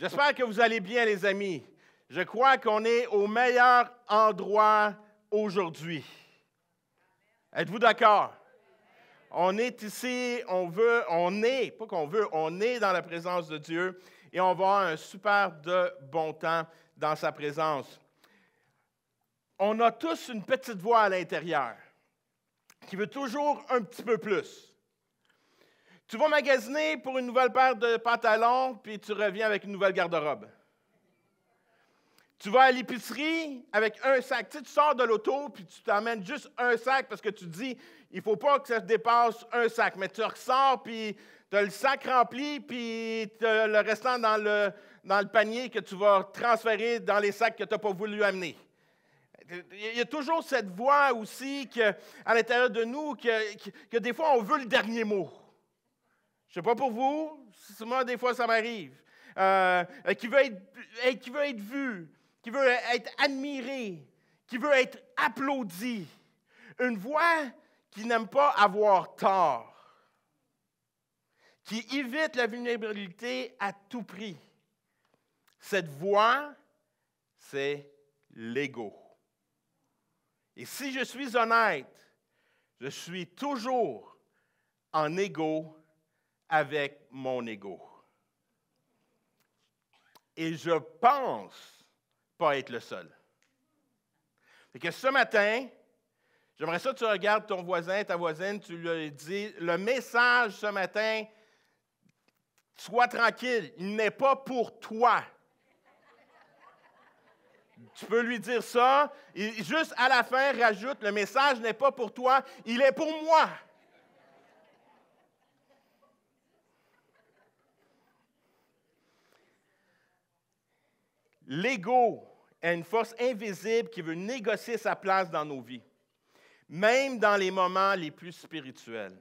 J'espère que vous allez bien, les amis. Je crois qu'on est au meilleur endroit aujourd'hui. Êtes-vous d'accord? On est ici, on est dans la présence de Dieu et on va avoir un super de bon temps dans sa présence. On a tous une petite voix à l'intérieur qui veut toujours un petit peu plus. Tu vas magasiner pour une nouvelle paire de pantalons, puis tu reviens avec une nouvelle garde-robe. Tu vas à l'épicerie avec un sac. Tu sais, tu sors de l'auto, puis tu t'emmènes juste un sac parce que tu te dis, il ne faut pas que ça dépasse un sac. Mais tu ressors, puis tu as le sac rempli, puis tu as le restant dans le panier que tu vas transférer dans les sacs que tu n'as pas voulu amener. Il y a toujours cette voix aussi à l'intérieur de nous que des fois, on veut le dernier mot. Je ne sais pas pour vous, moi, des fois, ça m'arrive. Qui veut être vu, qui veut être admiré, qui veut être applaudi. Une voix qui n'aime pas avoir tort, qui évite la vulnérabilité à tout prix. Cette voix, c'est l'ego. Et si je suis honnête, je suis toujours en égo avec mon ego. Et je pense pas être le seul. Fait que ce matin, j'aimerais ça que tu regardes ton voisin, ta voisine, tu lui dis, le message ce matin, sois tranquille, il n'est pas pour toi. Tu peux lui dire ça, et juste à la fin, rajoute, le message n'est pas pour toi, il est pour moi. L'ego est une force invisible qui veut négocier sa place dans nos vies, même dans les moments les plus spirituels.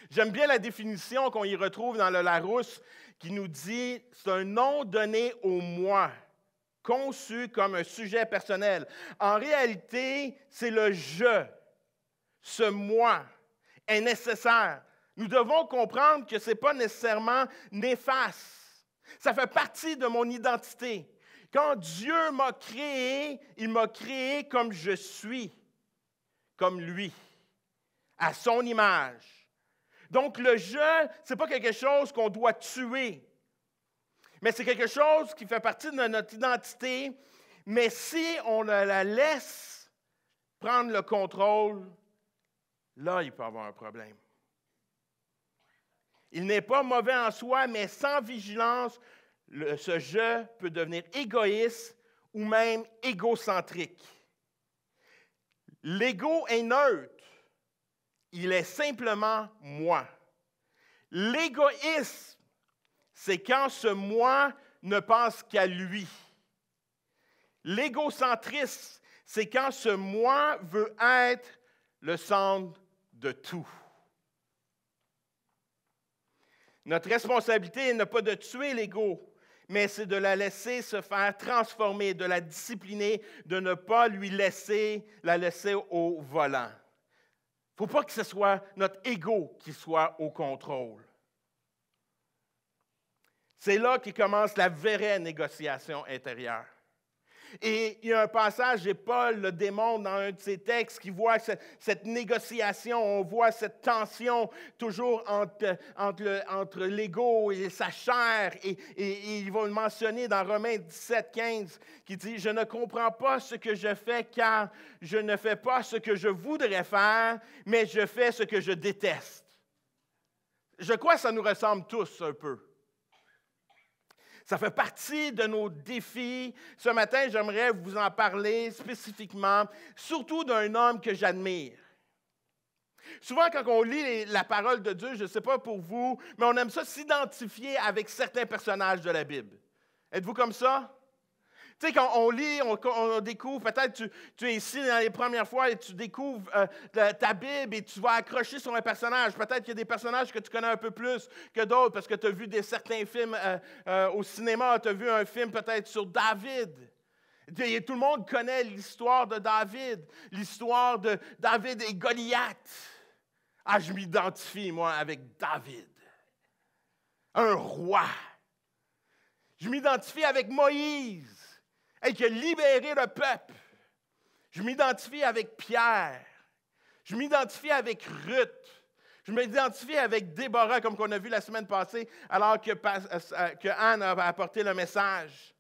J'aime bien la définition qu'on y retrouve dans le Larousse qui nous dit « c'est un nom donné au moi, conçu comme un sujet personnel ». En réalité, c'est le « je ». Ce « moi » est nécessaire. Nous devons comprendre que ce n'est pas nécessairement néfaste. Ça fait partie de mon identité. Quand Dieu m'a créé, il m'a créé comme je suis, comme lui, à son image. Donc le « je », ce n'est pas quelque chose qu'on doit tuer, mais c'est quelque chose qui fait partie de notre identité. Mais si on la laisse prendre le contrôle, là, il peut y avoir un problème. Il n'est pas mauvais en soi, mais sans vigilance, ce « je » peut devenir égoïste ou même égocentrique. L'ego est neutre. Il est simplement moi. L'égoïsme, c'est quand ce moi ne pense qu'à lui. L'égocentrisme, c'est quand ce moi veut être le centre de tout. Notre responsabilité n'est pas de tuer l'ego, mais c'est de la laisser se faire transformer, de la discipliner, de ne pas la laisser au volant. Il ne faut pas que ce soit notre ego qui soit au contrôle. C'est là que commence la vraie négociation intérieure. Et il y a un passage, et Paul le démontre dans un de ses textes, qui voit cette négociation, on voit cette tension toujours entre l'ego et sa chair. Et il va le mentionner dans Romains 17, 15, qui dit « Je ne comprends pas ce que je fais, car je ne fais pas ce que je voudrais faire, mais je fais ce que je déteste. » Je crois que ça nous ressemble tous un peu. Ça fait partie de nos défis. Ce matin, j'aimerais vous en parler spécifiquement, surtout d'un homme que j'admire. Souvent, quand on lit la parole de Dieu, je ne sais pas pour vous, mais on aime ça s'identifier avec certains personnages de la Bible. Êtes-vous comme ça? Tu sais, quand on lit, on découvre, peut-être tu es ici dans les premières fois et tu découvres ta Bible et tu vas accrocher sur un personnage. Peut-être qu'il y a des personnages que tu connais un peu plus que d'autres parce que tu as vu certains films au cinéma, tu as vu un film peut-être sur David. Et tout le monde connaît l'histoire de David, l'histoire de David et Goliath. Ah, je m'identifie, moi, avec David. Un roi. Je m'identifie avec Moïse, qui a libéré le peuple. Je m'identifie avec Pierre. Je m'identifie avec Ruth. Je m'identifie avec Déborah, comme on a vu la semaine passée, alors que Anne a apporté le message.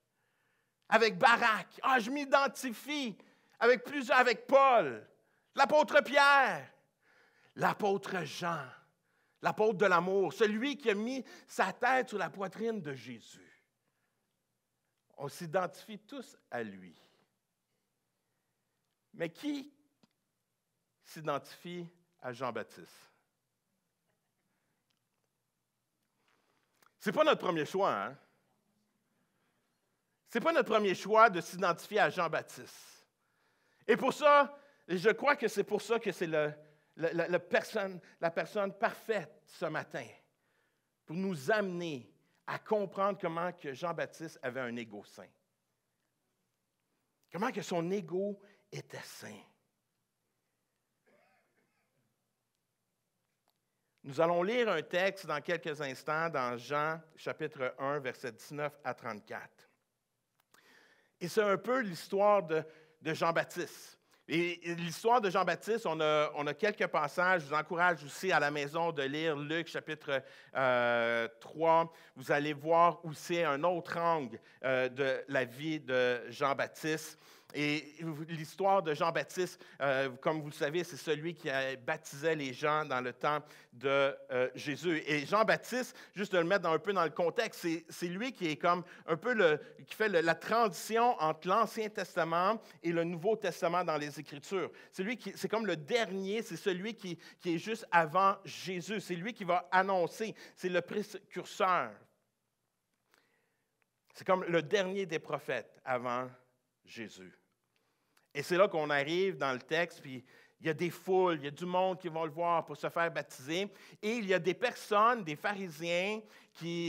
Avec Barak. Je m'identifie avec Paul, l'apôtre Pierre, l'apôtre Jean, l'apôtre de l'amour, celui qui a mis sa tête sur la poitrine de Jésus. On s'identifie tous à lui. Mais qui s'identifie à Jean-Baptiste? Ce n'est pas notre premier choix, hein? Ce n'est pas notre premier choix de s'identifier à Jean-Baptiste. Et pour ça, je crois que c'est pour ça que c'est la personne parfaite ce matin, pour nous amener à comprendre comment que Jean-Baptiste avait un ego sain. Comment que son ego était sain. Nous allons lire un texte dans quelques instants dans Jean, chapitre 1, versets 19 à 34. Et c'est un peu l'histoire de Jean-Baptiste. Et l'histoire de Jean-Baptiste, on a quelques passages. Je vous encourage aussi à la maison de lire Luc, chapitre 3. Vous allez voir où c'est un autre angle de la vie de Jean-Baptiste. Et l'histoire de Jean-Baptiste, comme vous le savez, c'est celui qui baptisait les gens dans le temps de Jésus. Et Jean-Baptiste, juste de le mettre un peu dans le contexte, c'est lui qui est comme un peu qui fait la transition entre l'Ancien Testament et le Nouveau Testament dans les Écritures. C'est comme le dernier, c'est celui qui est juste avant Jésus. C'est lui qui va annoncer, c'est le précurseur. C'est comme le dernier des prophètes avant Jésus. Et c'est là qu'on arrive dans le texte, puis il y a des foules, il y a du monde qui vont le voir pour se faire baptiser. Et il y a des personnes, des pharisiens,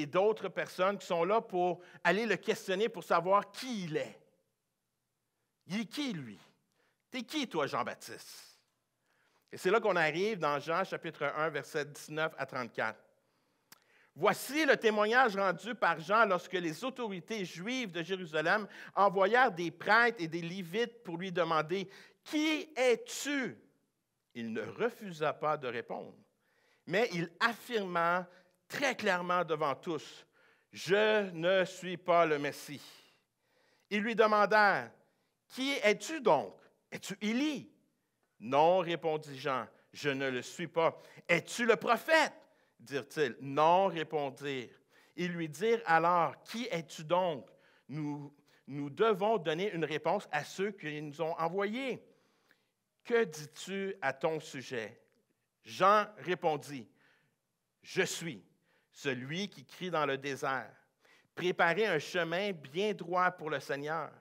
d'autres personnes qui sont là pour aller le questionner pour savoir qui il est. Il est qui, lui? T'es qui, toi, Jean-Baptiste? Et c'est là qu'on arrive dans Jean, chapitre 1, versets 19 à 34. Voici le témoignage rendu par Jean lorsque les autorités juives de Jérusalem envoyèrent des prêtres et des Lévites pour lui demander « Qui es-tu » Il ne refusa pas de répondre, mais il affirma très clairement devant tous « Je ne suis pas le Messie. » Ils lui demandèrent « Qui es-tu donc? Es-tu Élie? » « Non, répondit Jean, je ne le suis pas. Es-tu le prophète? Dirent-ils. Non, répondirent. Ils lui dirent alors, qui es-tu donc? Nous devons donner une réponse à ceux qui nous ont envoyés. Que dis-tu à ton sujet? Jean répondit, je suis celui qui crie dans le désert. Préparez un chemin bien droit pour le Seigneur.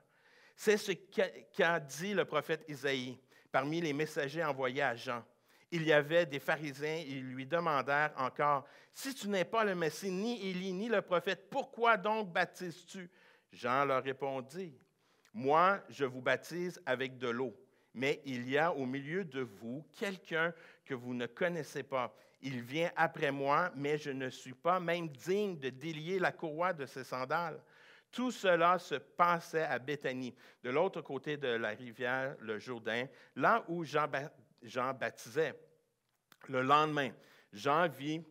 C'est ce qu'a dit le prophète Isaïe parmi les messagers envoyés à Jean. Il y avait des pharisiens, ils lui demandèrent encore, « Si tu n'es pas le Messie, ni Élie, ni le prophète, pourquoi donc baptises-tu? » Jean leur répondit, « Moi, je vous baptise avec de l'eau, mais il y a au milieu de vous quelqu'un que vous ne connaissez pas. Il vient après moi, mais je ne suis pas même digne de délier la courroie de ses sandales. » Tout cela se passait à Béthanie, de l'autre côté de la rivière, le Jourdain, là où Jean baptisait. Le lendemain, Jean vit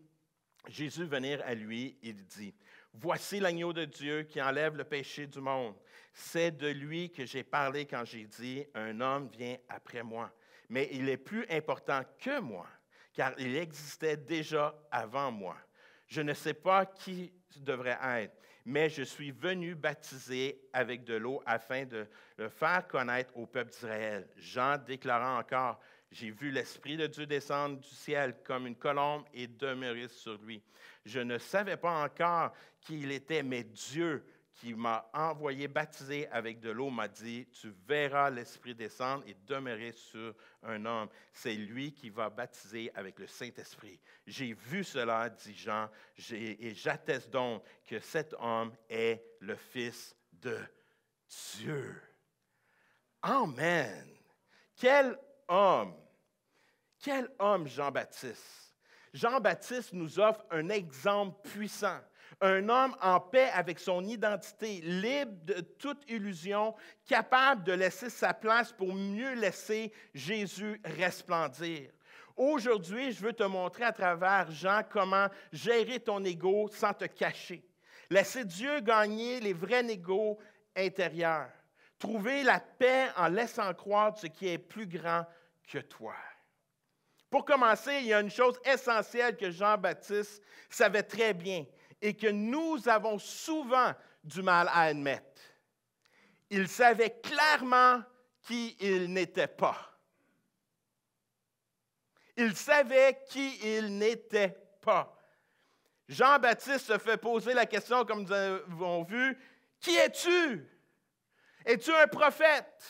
Jésus venir à lui et il dit, « Voici l'agneau de Dieu qui enlève le péché du monde. C'est de lui que j'ai parlé quand j'ai dit, « Un homme vient après moi. » Mais il est plus important que moi, car il existait déjà avant moi. Je ne sais pas qui devrait être, mais je suis venu baptiser avec de l'eau afin de le faire connaître au peuple d'Israël. Jean déclara encore, « J'ai vu l'Esprit de Dieu descendre du ciel comme une colombe et demeurer sur lui. Je ne savais pas encore qui il était, mais Dieu qui m'a envoyé baptiser avec de l'eau m'a dit, « Tu verras l'Esprit descendre et demeurer sur un homme. C'est lui qui va baptiser avec le Saint-Esprit. » J'ai vu cela, dit Jean, et j'atteste donc que cet homme est le Fils de Dieu. Amen. Quel homme! Quel homme Jean-Baptiste! Jean-Baptiste nous offre un exemple puissant, un homme en paix avec son identité, libre de toute illusion, capable de laisser sa place pour mieux laisser Jésus resplendir. Aujourd'hui, je veux te montrer à travers Jean comment gérer ton ego sans te cacher. Laisser Dieu gagner les vrais négos intérieurs. Trouver la paix en laissant croire ce qui est plus grand que toi. Pour commencer, il y a une chose essentielle que Jean-Baptiste savait très bien et que nous avons souvent du mal à admettre. Il savait clairement qui il n'était pas. Il savait qui il n'était pas. Jean-Baptiste se fait poser la question, comme nous avons vu, « Qui es-tu? Es-tu un prophète?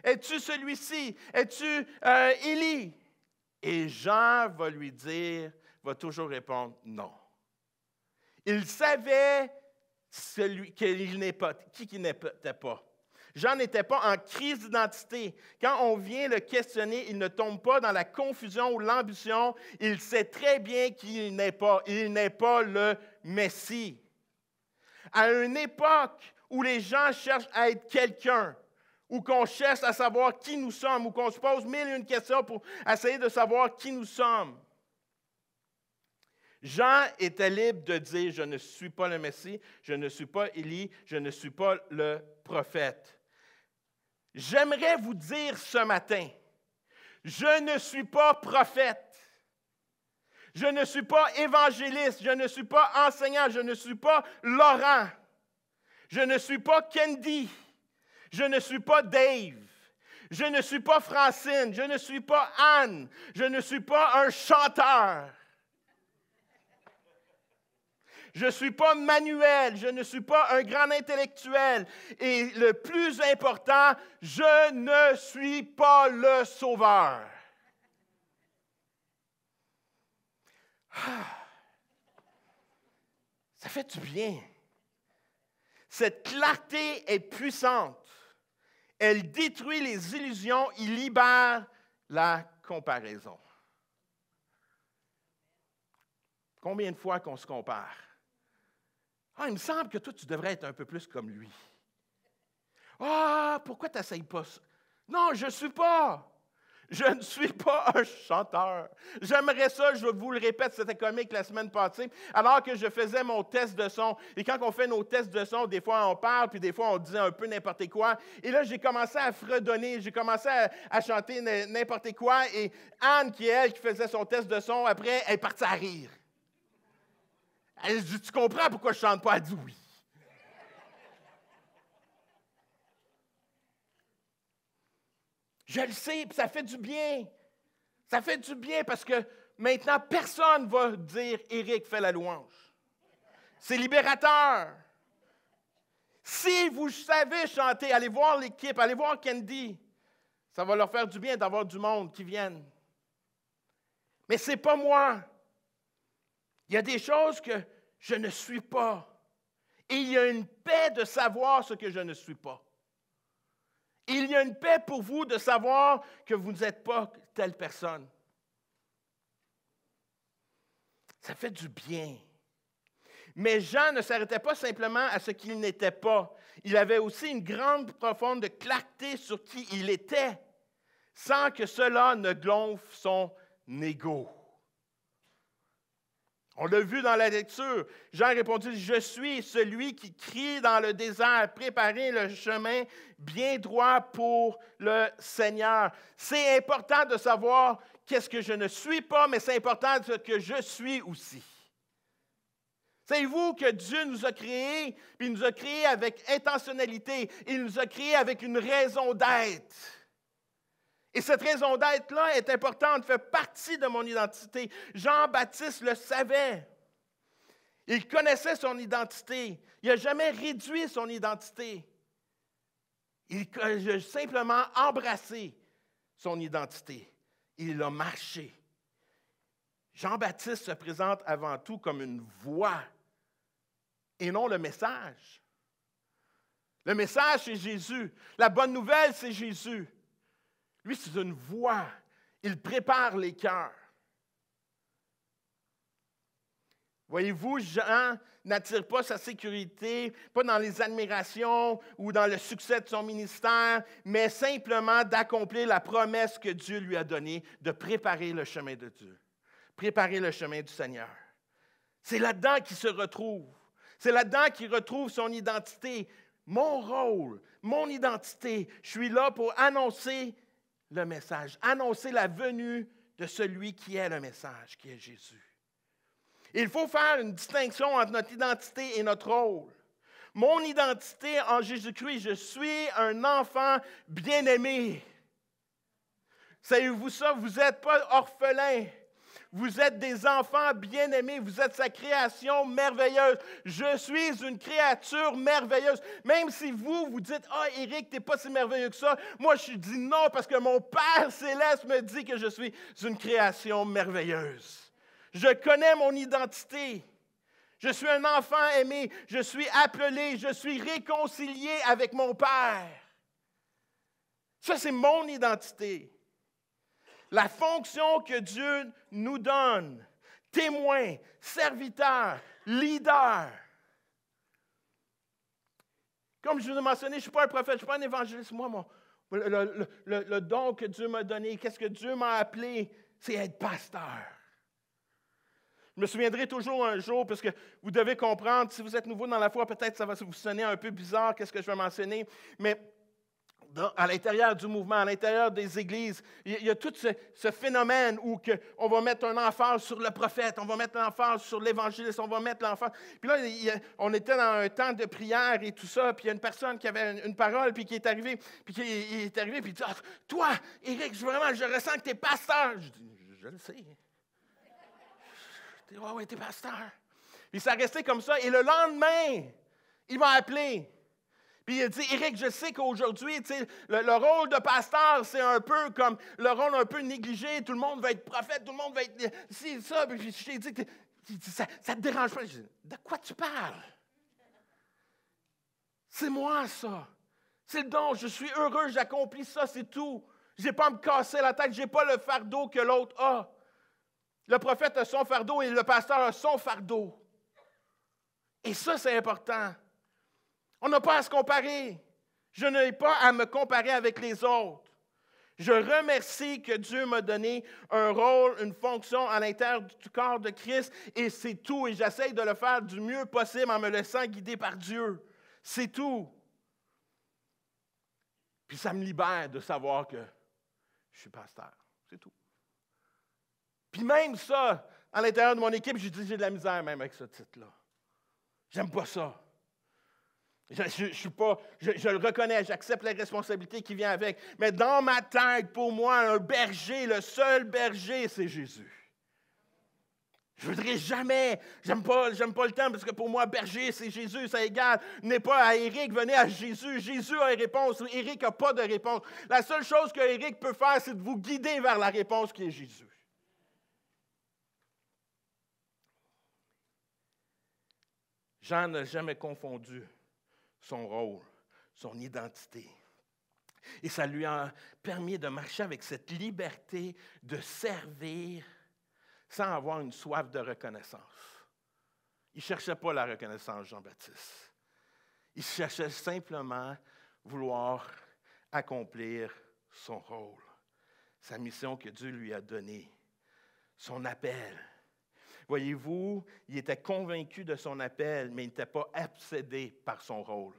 Es-tu celui-ci? Es-tu Élie? » Et Jean va lui dire, va toujours répondre « Non ». Il savait qu'il n'était pas, qui il n'était pas. Jean n'était pas en crise d'identité. Quand on vient le questionner, il ne tombe pas dans la confusion ou l'ambition. Il sait très bien qu'il n'est pas. Il n'est pas le Messie. À une époque où les gens cherchent à être quelqu'un, ou qu'on cherche à savoir qui nous sommes, ou qu'on se pose mille et une questions pour essayer de savoir qui nous sommes, Jean était libre de dire « Je ne suis pas le Messie, je ne suis pas Élie, je ne suis pas le prophète. » J'aimerais vous dire ce matin, je ne suis pas prophète, je ne suis pas évangéliste, je ne suis pas enseignant, je ne suis pas Laurent, je ne suis pas Candy, je ne suis pas Dave, je ne suis pas Francine, je ne suis pas Anne, je ne suis pas un chanteur. Je ne suis pas Manuel, je ne suis pas un grand intellectuel. Et le plus important, je ne suis pas le sauveur. Ça fait du bien. Cette clarté est puissante. Elle détruit les illusions, il libère la comparaison. Combien de fois qu'on se compare? Ah, il me semble que toi, tu devrais être un peu plus comme lui. Ah, pourquoi tu n'essayes pas ça? Non, je ne suis pas. Je ne suis pas un chanteur. J'aimerais ça, je vous le répète, c'était comique la semaine passée, alors que je faisais mon test de son. Et quand on fait nos tests de son, des fois on parle, puis des fois on dit un peu n'importe quoi. Et là, j'ai commencé à fredonner, j'ai commencé à chanter n'importe quoi. Et Anne, qui est elle, qui faisait son test de son, après, elle est partie à rire. Elle dit, tu comprends pourquoi je ne chante pas? Elle dit oui. Je le sais, puis ça fait du bien. Ça fait du bien parce que maintenant, personne ne va dire « Éric fait la louange ». C'est libérateur. Si vous savez chanter, allez voir l'équipe, allez voir Candy. Ça va leur faire du bien d'avoir du monde qui vienne. Mais ce n'est pas moi. Il y a des choses que je ne suis pas. Et il y a une paix de savoir ce que je ne suis pas. Il y a une paix pour vous de savoir que vous n'êtes pas telle personne. Ça fait du bien. Mais Jean ne s'arrêtait pas simplement à ce qu'il n'était pas. Il avait aussi une grande, profonde clarté sur qui il était, sans que cela ne gonfle son ego. On l'a vu dans la lecture. Jean répondit, « Je suis celui qui crie dans le désert, préparez le chemin bien droit pour le Seigneur. » C'est important de savoir qu'est-ce que je ne suis pas, mais c'est important ce que je suis aussi. Savez-vous que Dieu nous a créés, puis il nous a créés avec intentionnalité, il nous a créés avec une raison d'être. Et cette raison d'être-là est importante, fait partie de mon identité. Jean-Baptiste le savait. Il connaissait son identité. Il n'a jamais réduit son identité. Il a simplement embrassé son identité. Il a marché. Jean-Baptiste se présente avant tout comme une voix et non le message. Le message, c'est Jésus. La bonne nouvelle, c'est Jésus. Lui, c'est une voix. Il prépare les cœurs. Voyez-vous, Jean n'attire pas sa sécurité, pas dans les admirations ou dans le succès de son ministère, mais simplement d'accomplir la promesse que Dieu lui a donnée, de préparer le chemin de Dieu, préparer le chemin du Seigneur. C'est là-dedans qu'il se retrouve. C'est là-dedans qu'il retrouve son identité. Mon rôle, mon identité, je suis là pour annoncer le message, annoncer la venue de celui qui est le message, qui est Jésus. Il faut faire une distinction entre notre identité et notre rôle. Mon identité en Jésus-Christ, je suis un enfant bien-aimé. Savez-vous ça? Vous n'êtes pas orphelin. Vous êtes des enfants bien-aimés. Vous êtes sa création merveilleuse. Je suis une créature merveilleuse. Même si vous dites, « Ah, Éric, tu n'es pas si merveilleux que ça. » Moi, je dis non parce que mon Père céleste me dit que je suis une création merveilleuse. Je connais mon identité. Je suis un enfant aimé. Je suis appelé. Je suis réconcilié avec mon Père. Ça, c'est mon identité. La fonction que Dieu nous donne, témoin, serviteur, leader. Comme je vous ai mentionné, je ne suis pas un prophète, je ne suis pas un évangéliste. Moi, le don que Dieu m'a donné, qu'est-ce que Dieu m'a appelé, c'est être pasteur. Je me souviendrai toujours un jour, parce que vous devez comprendre, si vous êtes nouveau dans la foi, peut-être ça va vous sonner un peu bizarre, qu'est-ce que je vais mentionner, mais à l'intérieur du mouvement, à l'intérieur des églises, il y a tout ce phénomène où on va mettre un emphase sur le prophète, on va mettre l'emphase sur l'évangéliste, on va mettre l'emphase. Puis là, on était dans un temps de prière et tout ça, puis il y a une personne qui avait une parole, puis qui est arrivée, puis il dit, ah, « Toi, Éric, je ressens que tu es pasteur. » Je dis, « Je le sais. » Oui, t'es pasteur. Puis ça restait comme ça. Et le lendemain, il m'a appelé. Puis il a dit, Éric, je sais qu'aujourd'hui, le rôle de pasteur, c'est un peu comme le rôle un peu négligé. Tout le monde va être prophète, tout le monde va être ci, ça. Puis je t'ai dit, ça ne te dérange pas. Je dis, de quoi tu parles? C'est moi, ça. C'est le don. Je suis heureux, j'accomplis ça, c'est tout. Je n'ai pas à me casser la tête. Je n'ai pas le fardeau que l'autre a. Le prophète a son fardeau et le pasteur a son fardeau. Et ça, c'est important. On n'a pas à se comparer. Je n'ai pas à me comparer avec les autres. Je remercie que Dieu m'a donné un rôle, une fonction à l'intérieur du corps de Christ et c'est tout. Et j'essaie de le faire du mieux possible en me laissant guider par Dieu. C'est tout. Puis ça me libère de savoir que je suis pasteur. C'est tout. Puis même ça, à l'intérieur de mon équipe, j'ai dit, j'ai de la misère même avec ce titre-là. J'aime pas ça. Je le reconnais, j'accepte la responsabilité qui vient avec. Mais dans ma tête, pour moi, un berger, le seul berger, c'est Jésus. Je ne voudrais jamais, j'aime pas le terme parce que pour moi, berger, c'est Jésus, c'est égal. N'est pas à Éric, venez à Jésus. Jésus a une réponse, Éric n'a pas de réponse. La seule chose que Éric peut faire, c'est de vous guider vers la réponse qui est Jésus. Jean n'a jamais confondu son rôle, son identité. Et ça lui a permis de marcher avec cette liberté de servir sans avoir une soif de reconnaissance. Il ne cherchait pas la reconnaissance, Jean-Baptiste. Il cherchait simplement vouloir accomplir son rôle, sa mission que Dieu lui a donnée, son appel. Voyez-vous, il était convaincu de son appel, mais il n'était pas obsédé par son rôle.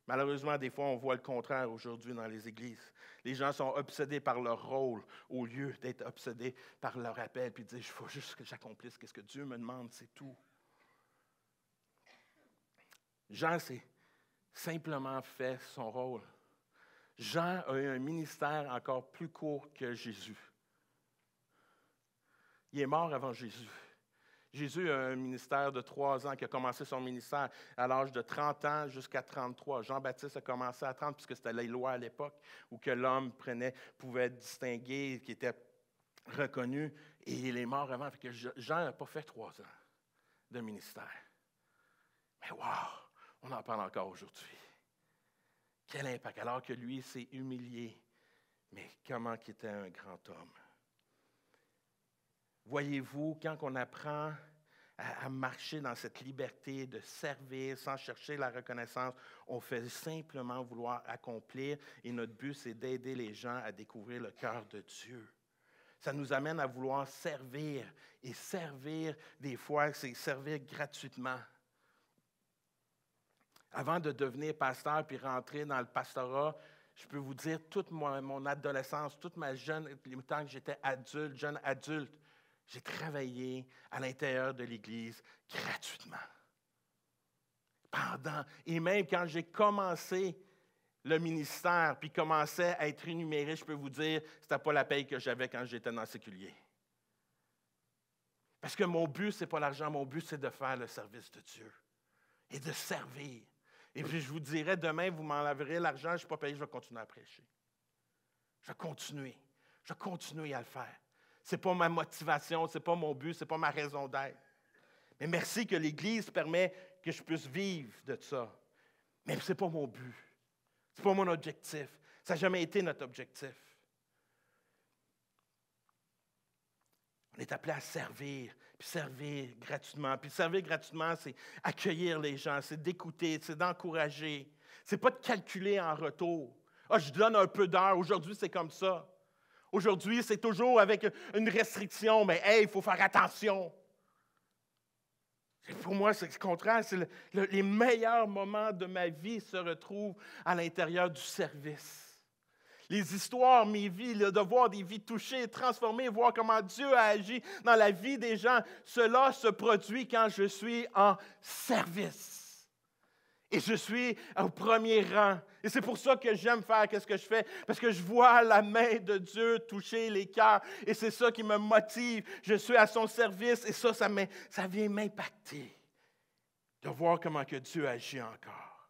Malheureusement, des fois, on voit le contraire aujourd'hui dans les églises. Les gens sont obsédés par leur rôle au lieu d'être obsédés par leur appel puis dire, il faut juste que j'accomplisse ce que Dieu me demande, c'est tout. Jean s'est simplement fait son rôle. Jean a eu un ministère encore plus court que Jésus. Il est mort avant Jésus. Jésus a un ministère de 3 ans, qui a commencé son ministère à l'âge de 30 ans jusqu'à 33. Jean-Baptiste a commencé à 30, puisque c'était les lois à l'époque, où que l'homme pouvait distinguer, qui était reconnu, et il est mort avant. Fait que Jean n'a pas fait 3 ans de ministère. Mais wow, on en parle encore aujourd'hui. Quel impact, alors que lui s'est humilié. Mais comment qu'il était un grand homme. Voyez-vous, quand on apprend à marcher dans cette liberté de servir sans chercher la reconnaissance. On fait simplement vouloir accomplir et notre but, c'est d'aider les gens à découvrir le cœur de Dieu. Ça nous amène à vouloir servir et servir des fois, c'est servir gratuitement. Avant de devenir pasteur puis rentrer dans le pastorat, je peux vous dire, toute mon adolescence, toute le temps que j'étais adulte, jeune adulte, j'ai travaillé à l'intérieur de l'Église gratuitement. Et même quand j'ai commencé le ministère, puis commençait à être rémunéré, je peux vous dire, ce n'était pas la paye que j'avais quand j'étais dans le séculier. Parce que mon but, ce n'est pas l'argent, mon but, c'est de faire le service de Dieu et de servir. Et puis je vous dirais, demain, vous m'enlèverez l'argent, je ne suis pas payé, je vais continuer à prêcher. Je vais continuer à le faire. Ce n'est pas ma motivation, ce n'est pas mon but, ce n'est pas ma raison d'être. Mais merci que l'Église permet que je puisse vivre de ça. Mais ce n'est pas mon but. Ce n'est pas mon objectif. Ça n'a jamais été notre objectif. On est appelé à servir, puis servir gratuitement. Puis servir gratuitement, c'est accueillir les gens, c'est d'écouter, c'est d'encourager. Ce n'est pas de calculer en retour. Ah, je donne un peu d'heures, aujourd'hui c'est comme ça. Aujourd'hui, c'est toujours avec une restriction, mais hey, il faut faire attention. Pour moi, c'est le contraire. Les meilleurs moments de ma vie se retrouvent à l'intérieur du service. Les histoires, mes vies, de voir des vies touchées, transformées, voir comment Dieu a agi dans la vie des gens, cela se produit quand je suis en service. Et je suis au premier rang. Et c'est pour ça que j'aime faire ce que je fais, parce que je vois la main de Dieu toucher les cœurs. Et c'est ça qui me motive. Je suis à son service et ça vient m'impacter de voir comment que Dieu agit encore.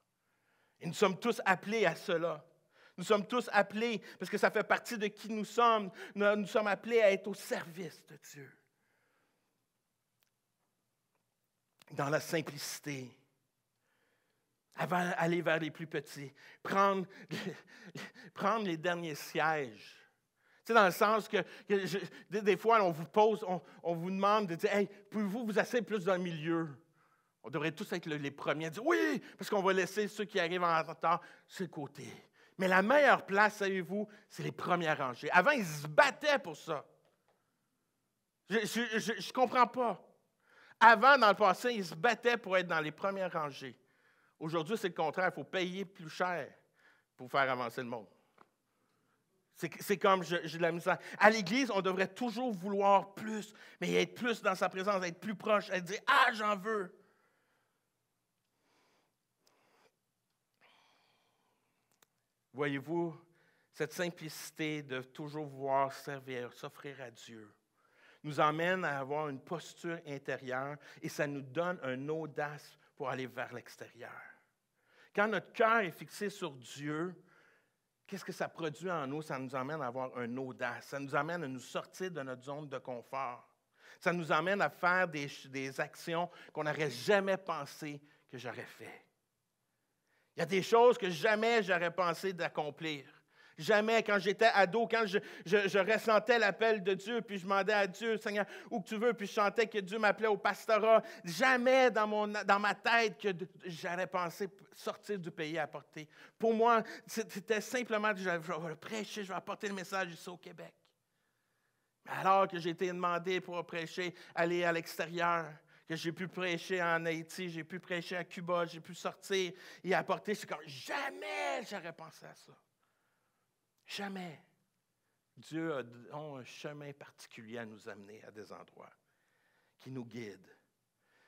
Et nous sommes tous appelés à cela. Nous sommes tous appelés, parce que ça fait partie de qui nous sommes, nous sommes appelés à être au service de Dieu. Dans la simplicité. Avant d'aller vers les plus petits. Prendre les derniers sièges. Tu sais, dans le sens que des fois, on vous pose, on vous demande de dire, « Hey, pouvez-vous vous asseoir plus dans le milieu? » On devrait tous être les premiers à dire, « Oui! » Parce qu'on va laisser ceux qui arrivent en retard sur le côté. Mais la meilleure place, savez-vous, c'est les premières rangées. Avant, ils se battaient pour ça. Je ne comprends pas. Avant, dans le passé, ils se battaient pour être dans les premières rangées. Aujourd'hui, c'est le contraire. Il faut payer plus cher pour faire avancer le monde. C'est comme j'ai de la misère. À l'Église, on devrait toujours vouloir plus, mais être plus dans sa présence, être plus proche, être dire « Ah, j'en veux! » Voyez-vous, cette simplicité de toujours vouloir servir, s'offrir à Dieu, nous emmène à avoir une posture intérieure et ça nous donne une audace pour aller vers l'extérieur. Quand notre cœur est fixé sur Dieu, qu'est-ce que ça produit en nous? Ça nous amène à avoir une audace. Ça nous amène à nous sortir de notre zone de confort. Ça nous amène à faire des actions qu'on n'aurait jamais pensé que j'aurais fait. Il y a des choses que jamais j'aurais pensé d'accomplir. Jamais, quand j'étais ado, quand je ressentais l'appel de Dieu, puis je demandais à Dieu, Seigneur, où que tu veux, puis je sentais que Dieu m'appelait au pastorat, jamais dans ma tête que j'aurais pensé sortir du pays à apporter. Pour moi, c'était simplement que je vais prêcher, je vais apporter le message ici au Québec. Mais alors que j'ai été demandé pour prêcher, aller à l'extérieur, que j'ai pu prêcher en Haïti, j'ai pu prêcher à Cuba, j'ai pu sortir et apporter. C'est comme jamais j'aurais pensé à ça. Jamais. Dieu a un chemin particulier à nous amener à des endroits qui nous guident.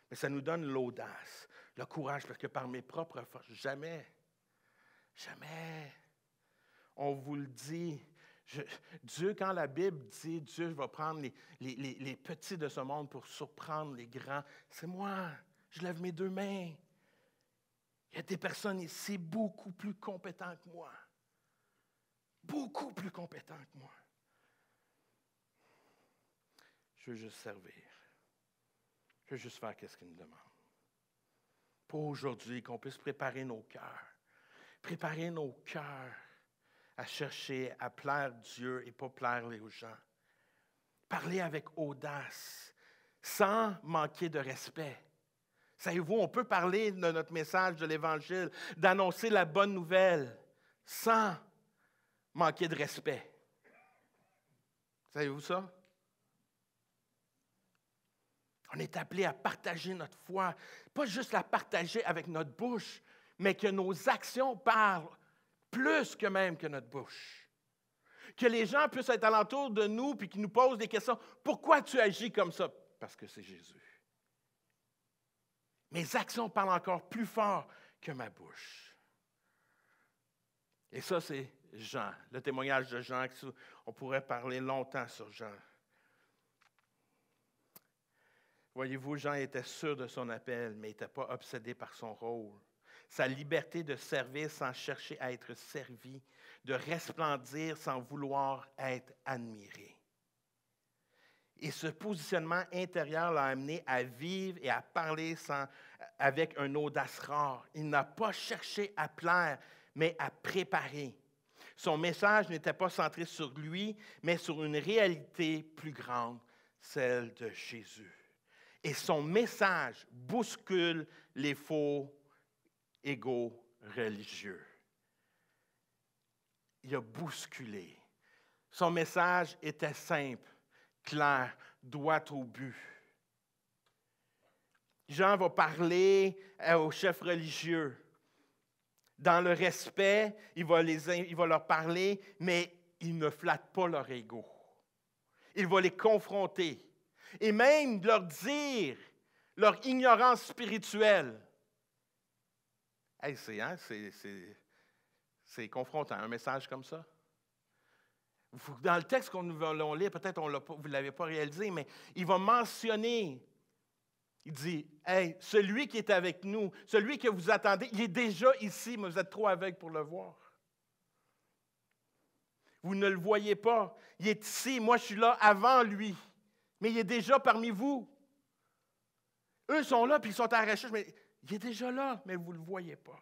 Mais ça nous donne l'audace, le courage, parce que par mes propres forces, jamais. On vous le dit. Dieu, quand la Bible dit, Dieu va prendre les petits de ce monde pour surprendre les grands, c'est moi. Je lève mes deux mains. Il y a des personnes ici beaucoup plus compétentes que moi. Beaucoup plus compétentes que moi. Je veux juste servir. Je veux juste faire ce qu'il me demande. Pour aujourd'hui, qu'on puisse préparer nos cœurs. Préparer nos cœurs à chercher à plaire Dieu et pas plaire les gens. Parler avec audace. sans manquer de respect. Savez-vous, on peut parler de notre message de l'Évangile, d'annoncer la bonne nouvelle sans manquer de respect. Savez-vous ça? On est appelé à partager notre foi, pas juste la partager avec notre bouche, mais que nos actions parlent plus que même que notre bouche. Que les gens puissent être alentour de nous et qu'ils nous posent des questions. Pourquoi tu agis comme ça? Parce que c'est Jésus. Mes actions parlent encore plus fort que ma bouche. Et ça, c'est Jean, le témoignage de Jean. On pourrait parler longtemps sur Jean. Voyez-vous, Jean était sûr de son appel, mais il n'était pas obsédé par son rôle. Sa liberté de servir sans chercher à être servi, de resplendir sans vouloir être admiré. Et ce positionnement intérieur l'a amené à vivre et à parler avec une audace rare. Il n'a pas cherché à plaire, mais à préparer. Son message n'était pas centré sur lui, mais sur une réalité plus grande, celle de Jésus. Et son message bouscule les faux égaux religieux. Il a bousculé. Son message était simple, clair, droit au but. Jean va parler aux chefs religieux. Dans le respect, il va leur parler, mais il ne flatte pas leur ego. Il va les confronter. Et même leur dire leur ignorance spirituelle. Hey, c'est confrontant, un message comme ça. Dans le texte qu'on nous allons lire, peut-être vous ne l'avez pas réalisé, mais il va mentionner, il dit, « Hey, celui qui est avec nous, celui que vous attendez, il est déjà ici, mais vous êtes trop aveugles pour le voir. Vous ne le voyez pas. Il est ici, moi je suis là avant lui. Mais il est déjà parmi vous. Eux sont là, puis ils sont à la recherche, mais il est déjà là, mais vous ne le voyez pas. »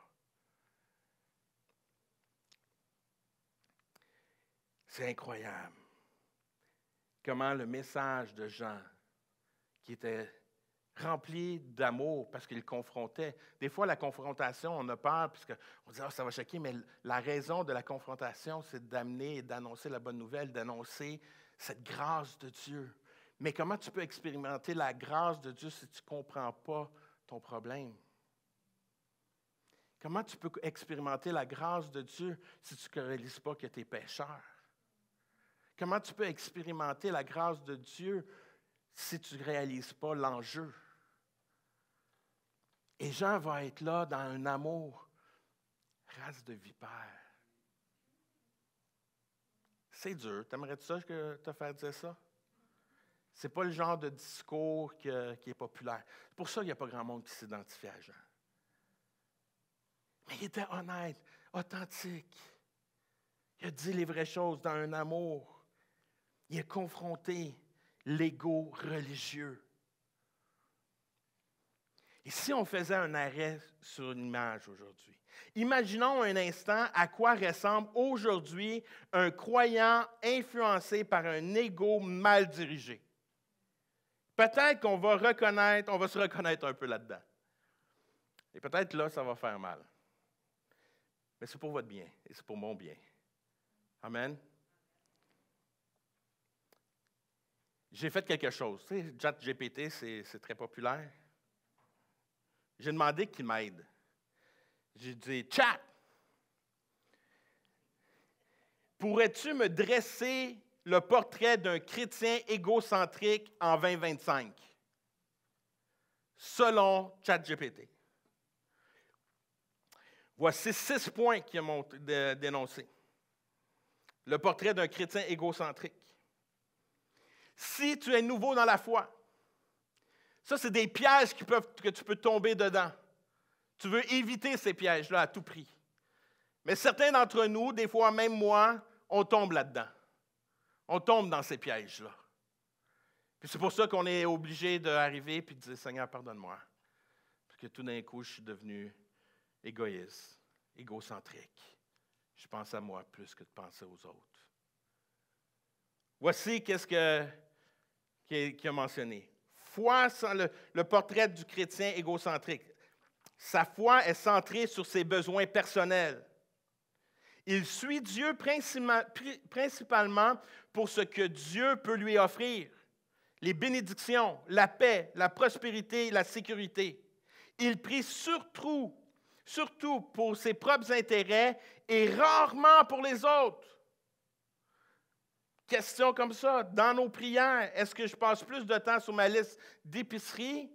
C'est incroyable comment le message de Jean, qui était rempli d'amour parce qu'il confrontait. Des fois, la confrontation, on a peur, puisqu'on dit « ça va choquer », mais la raison de la confrontation, c'est d'amener et d'annoncer la bonne nouvelle, d'annoncer cette grâce de Dieu. Mais comment tu peux expérimenter la grâce de Dieu si tu ne comprends pas ton problème? Comment tu peux expérimenter la grâce de Dieu si tu ne réalises pas que tu es pécheur? Comment tu peux expérimenter la grâce de Dieu si tu ne réalises pas l'enjeu? Et Jean va être là dans un amour, race de vipère. C'est dur. T'aimerais-tu ça que te faire dire ça? Ce n'est pas le genre de discours qui est populaire. C'est pour ça qu'il n'y a pas grand monde qui s'identifie à Jean. Mais il était honnête, authentique. Il a dit les vraies choses dans un amour. Il a confronté l'ego religieux. Et si on faisait un arrêt sur une image aujourd'hui, imaginons un instant à quoi ressemble aujourd'hui un croyant influencé par un ego mal dirigé. Peut-être qu'on va se reconnaître un peu là-dedans. Et peut-être là, ça va faire mal. Mais c'est pour votre bien et c'est pour mon bien. Amen. J'ai fait quelque chose. Tu sais, ChatGPT, c'est très populaire. J'ai demandé qu'il m'aide. J'ai dit, « Chat, pourrais-tu me dresser le portrait d'un chrétien égocentrique en 2025? » Selon ChatGPT. Voici 6 points qu'il a dénoncés. Le portrait d'un chrétien égocentrique. Si tu es nouveau dans la foi, ça, c'est des pièges que tu peux tomber dedans. Tu veux éviter ces pièges-là à tout prix. Mais certains d'entre nous, des fois même moi, on tombe là-dedans. On tombe dans ces pièges-là. Puis c'est pour ça qu'on est obligé d'arriver et de dire « Seigneur, pardonne-moi. » Parce que tout d'un coup, je suis devenu égoïste, égocentrique. Je pense à moi plus que de penser aux autres. Voici qu'est-ce qu'il a mentionné. foi sans le portrait du chrétien égocentrique. Sa foi est centrée sur ses besoins personnels. Il suit Dieu principalement pour ce que Dieu peut lui offrir, les bénédictions, la paix, la prospérité, la sécurité. Il prie surtout pour ses propres intérêts et rarement pour les autres. Question comme ça, dans nos prières, est-ce que je passe plus de temps sur ma liste d'épicerie,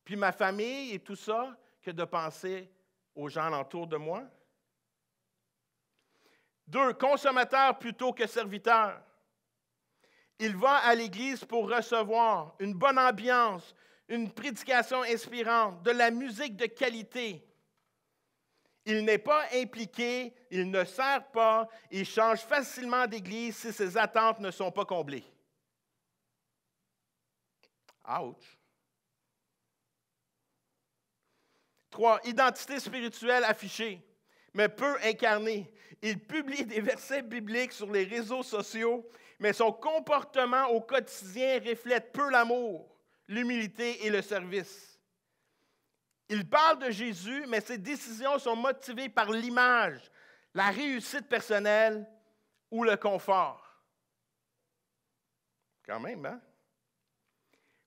puis ma famille et tout ça, que de penser aux gens alentour de moi? 2, consommateur plutôt que serviteur. Il va à l'église pour recevoir une bonne ambiance, une prédication inspirante, de la musique de qualité. Il n'est pas impliqué, il ne sert pas, il change facilement d'église si ses attentes ne sont pas comblées. Ouch! 3, identité spirituelle affichée, mais peu incarnée. Il publie des versets bibliques sur les réseaux sociaux, mais son comportement au quotidien reflète peu l'amour, l'humilité et le service. Il parle de Jésus, mais ses décisions sont motivées par l'image, la réussite personnelle ou le confort. Quand même, hein?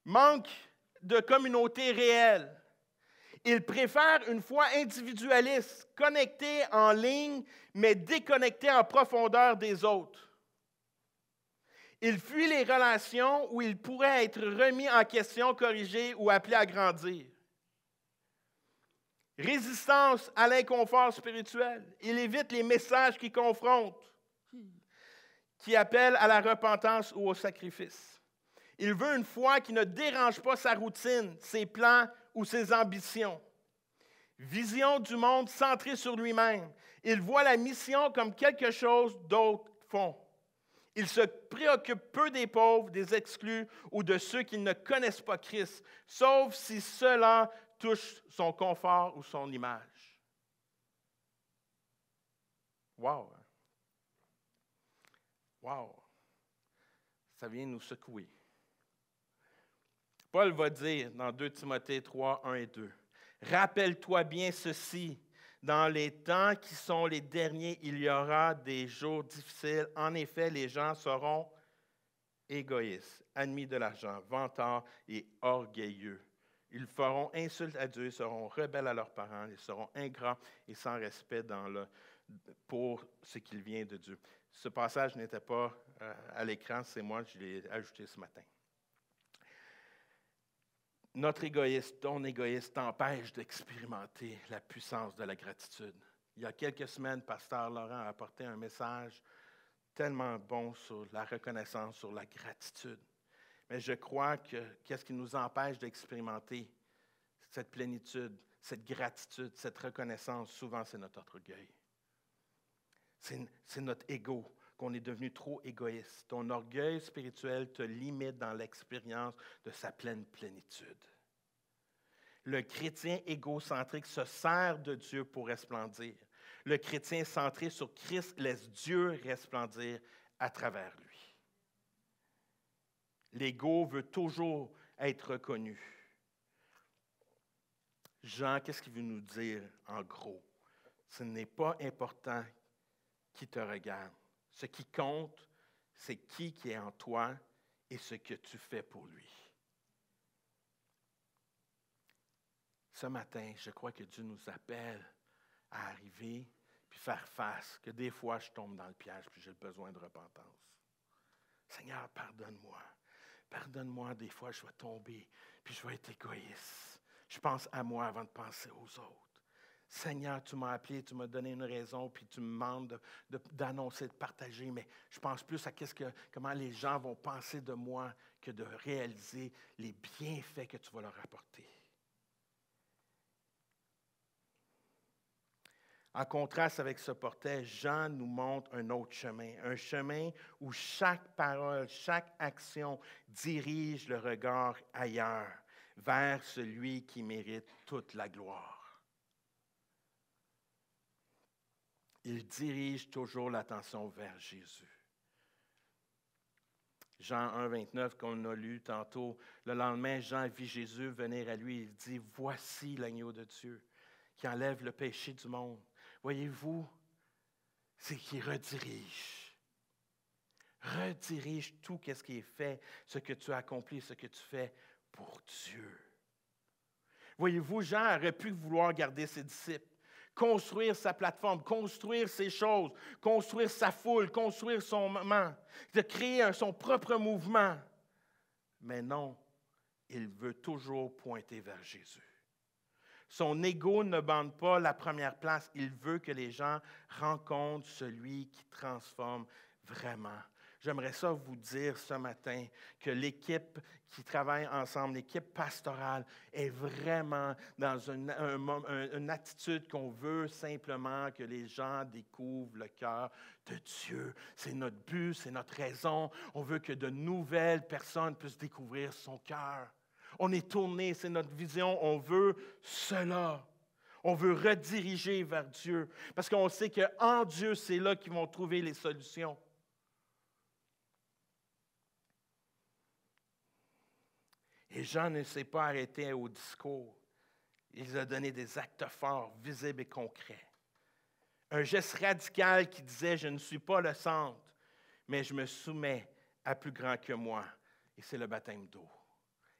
Manque de communauté réelle. Il préfère une foi individualiste, connectée en ligne, mais déconnectée en profondeur des autres. Il fuit les relations où il pourrait être remis en question, corrigé ou appelé à grandir. Résistance à l'inconfort spirituel. Il évite les messages qui confrontent, qui appellent à la repentance ou au sacrifice. Il veut une foi qui ne dérange pas sa routine, ses plans ou ses ambitions. Vision du monde centrée sur lui-même. Il voit la mission comme quelque chose d'autres font. Il se préoccupe peu des pauvres, des exclus ou de ceux qui ne connaissent pas Christ, sauf si cela touche son confort ou son image. Wow! Wow! Ça vient nous secouer. Paul va dire dans 2 Timothée 3, 1 et 2, « Rappelle-toi bien ceci, dans les temps qui sont les derniers, il y aura des jours difficiles. En effet, les gens seront égoïstes, ennemis de l'argent, vantards et orgueilleux. Ils feront insulte à Dieu, seront rebelles à leurs parents, ils seront ingrats et sans respect pour ce qu'il vient de Dieu. » Ce passage n'était pas à l'écran, c'est moi, je l'ai ajouté ce matin. Notre égoïsme, ton égoïsme t'empêche d'expérimenter la puissance de la gratitude. Il y a quelques semaines, Pasteur Laurent a apporté un message tellement bon sur la reconnaissance, sur la gratitude. Mais je crois que qu'est-ce qui nous empêche d'expérimenter cette plénitude, cette gratitude, cette reconnaissance, souvent c'est notre orgueil. C'est notre ego, qu'on est devenu trop égoïste. Ton orgueil spirituel te limite dans l'expérience de sa pleine plénitude. Le chrétien égocentrique se sert de Dieu pour resplendir. Le chrétien centré sur Christ laisse Dieu resplendir à travers lui. L'ego veut toujours être reconnu. Jean, qu'est-ce qu'il veut nous dire en gros? Ce n'est pas important qui te regarde. Ce qui compte, c'est qui est en toi et ce que tu fais pour lui. Ce matin, je crois que Dieu nous appelle à arriver puis faire face, que des fois je tombe dans le piège puis j'ai besoin de repentance. Seigneur, pardonne-moi. Pardonne-moi, des fois je vais tomber puis je vais être égoïste. Je pense à moi avant de penser aux autres. Seigneur, tu m'as appelé, tu m'as donné une raison, puis tu me demandes d'annoncer, de partager, mais je pense plus à comment les gens vont penser de moi que de réaliser les bienfaits que tu vas leur apporter. En contraste avec ce portrait, Jean nous montre un autre chemin, un chemin où chaque parole, chaque action dirige le regard ailleurs, vers celui qui mérite toute la gloire. Il dirige toujours l'attention vers Jésus. Jean 1, 29, qu'on a lu tantôt, le lendemain, Jean vit Jésus venir à lui. Il dit, « Voici l'agneau de Dieu qui enlève le péché du monde. » Voyez-vous, c'est qu'il redirige. Redirige tout ce qui est fait, ce que tu as accompli, ce que tu fais pour Dieu. Voyez-vous, Jean aurait pu vouloir garder ses disciples, construire sa plateforme, construire ses choses, construire sa foule, construire son moment, de créer son propre mouvement. Mais non, il veut toujours pointer vers Jésus. Son ego ne bande pas la première place. Il veut que les gens rencontrent celui qui transforme vraiment. J'aimerais ça vous dire ce matin que l'équipe qui travaille ensemble, l'équipe pastorale, est vraiment dans une attitude qu'on veut simplement que les gens découvrent le cœur de Dieu. C'est notre but, c'est notre raison. On veut que de nouvelles personnes puissent découvrir son cœur. On est tourné, c'est notre vision, on veut cela. On veut rediriger vers Dieu parce qu'on sait qu'en Dieu, c'est là qu'ils vont trouver les solutions. Et Jean ne s'est pas arrêté au discours. Il a donné des actes forts, visibles et concrets. Un geste radical qui disait « Je ne suis pas le centre, mais je me soumets à plus grand que moi. » Et c'est le baptême d'eau.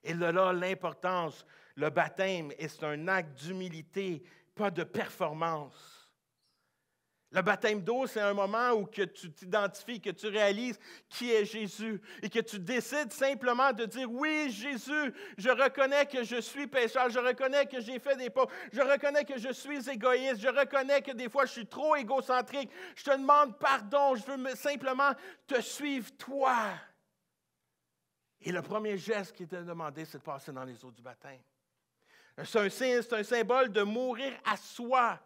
Et là, l'importance, le baptême, c'est un acte d'humilité, pas de performance. Le baptême d'eau, c'est un moment où que tu t'identifies, que tu réalises qui est Jésus et que tu décides simplement de dire « Oui, Jésus, je reconnais que je suis pécheur, je reconnais que j'ai fait des pas, je reconnais que je suis égoïste, je reconnais que des fois je suis trop égocentrique, je te demande pardon, je veux simplement te suivre toi. » Et le premier geste qui était demandé, c'est de passer dans les eaux du baptême. C'est un symbole de mourir à soi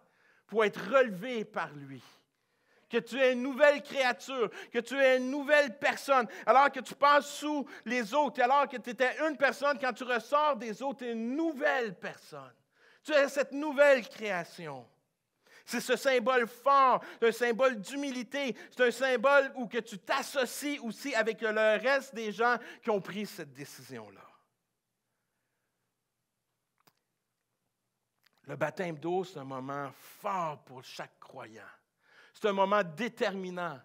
pour être relevé par lui. Que tu es une nouvelle créature, que tu es une nouvelle personne. Alors que tu passes sous les eaux, alors que tu étais une personne, quand tu ressors des eaux, tu es une nouvelle personne. Tu es cette nouvelle création. C'est ce symbole fort, c'est un symbole d'humilité, c'est un symbole où que tu t'associes aussi avec le reste des gens qui ont pris cette décision-là. Le baptême d'eau, c'est un moment fort pour chaque croyant. C'est un moment déterminant.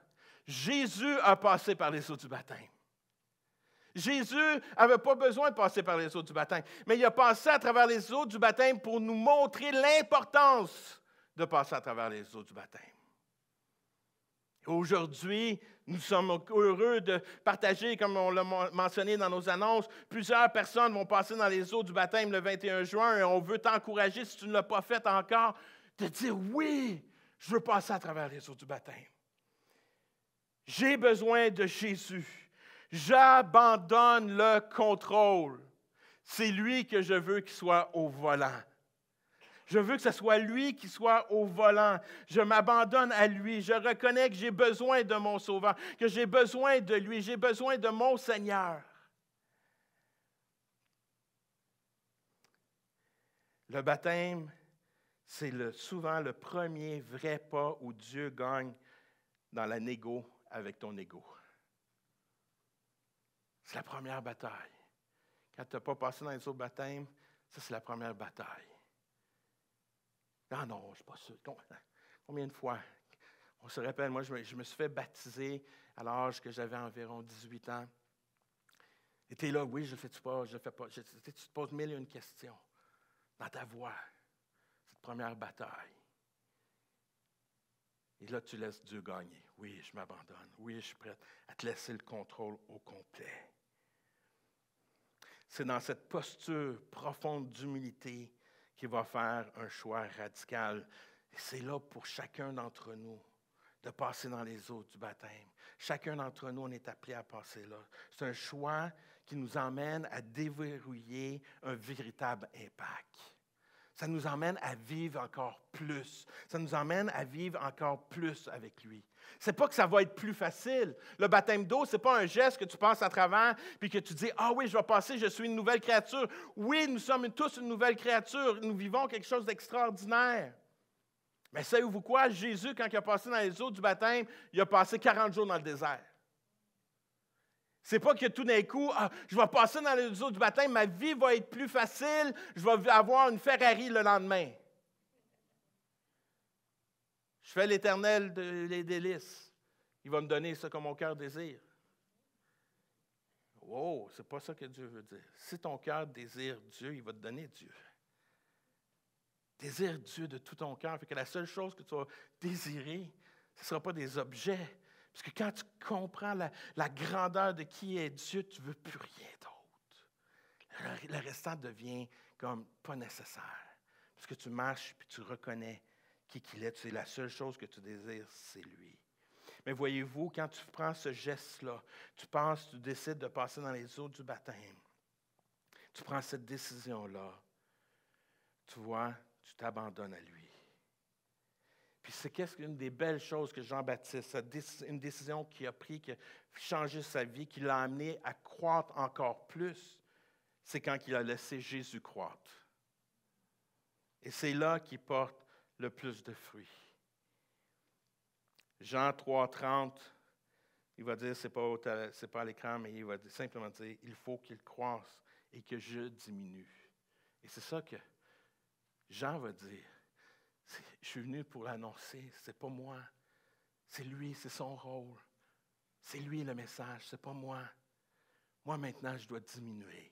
Jésus a passé par les eaux du baptême. Jésus n'avait pas besoin de passer par les eaux du baptême, mais il a passé à travers les eaux du baptême pour nous montrer l'importance de passer à travers les eaux du baptême. Aujourd'hui, nous sommes heureux de partager, comme on l'a mentionné dans nos annonces, plusieurs personnes vont passer dans les eaux du baptême le 21 juin et on veut t'encourager, si tu ne l'as pas fait encore, de dire oui, je veux passer à travers les eaux du baptême. J'ai besoin de Jésus. J'abandonne le contrôle. C'est lui que je veux qu'il soit au volant. Je veux que ce soit lui qui soit au volant. Je m'abandonne à lui. Je reconnais que j'ai besoin de mon Sauveur, que j'ai besoin de lui, j'ai besoin de mon Seigneur. Le baptême, c'est souvent le premier vrai pas où Dieu gagne dans la négo avec ton ego. C'est la première bataille. Quand tu n'as pas passé dans les eaux de baptême, ça c'est la première bataille. Ah non, je ne suis pas sûr. Combien de fois? On se rappelle, moi, je me suis fait baptiser à l'âge que j'avais environ 18 ans. Et tu es là, oui, je le fais-tu pas, je le fais pas. Tu te poses mille et une questions dans ta voix. Cette première bataille. Et là, tu laisses Dieu gagner. Oui, je m'abandonne. Oui, je suis prête à te laisser le contrôle au complet. C'est dans cette posture profonde d'humilité qu'il va faire un choix radical. Et c'est là pour chacun d'entre nous de passer dans les eaux du baptême. Chacun d'entre nous, on est appelé à passer là. C'est un choix qui nous emmène à déverrouiller un véritable impact. Ça nous emmène à vivre encore plus. Ça nous emmène à vivre encore plus avec lui. C'est pas que ça va être plus facile. Le baptême d'eau, c'est pas un geste que tu passes à travers puis que tu dis « Ah oui, je vais passer, je suis une nouvelle créature. » Oui, nous sommes tous une nouvelle créature. Nous vivons quelque chose d'extraordinaire. Mais savez-vous quoi? Jésus, quand il a passé dans les eaux du baptême, il a passé 40 jours dans le désert. C'est pas que tout d'un coup, je vais passer dans les eaux du baptême, ma vie va être plus facile, je vais avoir une Ferrari le lendemain. Je fais l'Éternel des délices. Il va me donner ce que mon cœur désire. Wow, c'est pas ça que Dieu veut dire. Si ton cœur désire Dieu, il va te donner Dieu. Désire Dieu de tout ton cœur. Fait que la seule chose que tu vas désirer, ce ne sera pas des objets. Parce que quand tu comprends la grandeur de qui est Dieu, tu ne veux plus rien d'autre. Le restant devient comme pas nécessaire. Parce que tu marches et tu reconnais qui qu'il est. Tu sais, la seule chose que tu désires, c'est lui. Mais voyez-vous, quand tu prends ce geste-là, tu décides de passer dans les eaux du baptême. Tu prends cette décision-là. Tu vois, tu t'abandonnes à lui. Puis c'est qu'une des belles choses que Jean-Baptiste, une décision qu'il a prise, qui a changé sa vie, qui l'a amené à croître encore plus, c'est quand il a laissé Jésus croître. Et c'est là qu'il porte le plus de fruits. Jean 3,30, il va dire, c'est pas à l'écran, mais il va simplement dire, il faut qu'il croisse et que je diminue. Et c'est ça que Jean va dire. Je suis venu pour l'annoncer, c'est pas moi. C'est lui, c'est son rôle. C'est lui le message, c'est pas moi. Moi maintenant, je dois diminuer.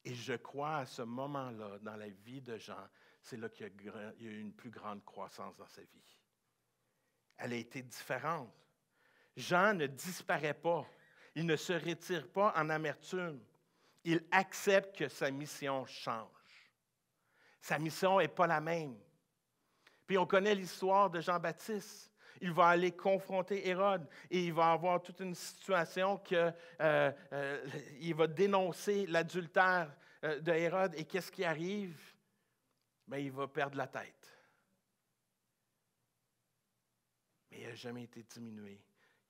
Et je crois à ce moment-là, dans la vie de Jean, c'est là qu'il y a eu une plus grande croissance dans sa vie. Elle a été différente. Jean ne disparaît pas. Il ne se retire pas en amertume. Il accepte que sa mission change. Sa mission n'est pas la même. Puis on connaît l'histoire de Jean-Baptiste. Il va aller confronter Hérode et il va avoir toute une situation qu'il va dénoncer l'adultère de Hérode. Et qu'est-ce qui arrive? Bien, il va perdre la tête. Mais il n'a jamais été diminué.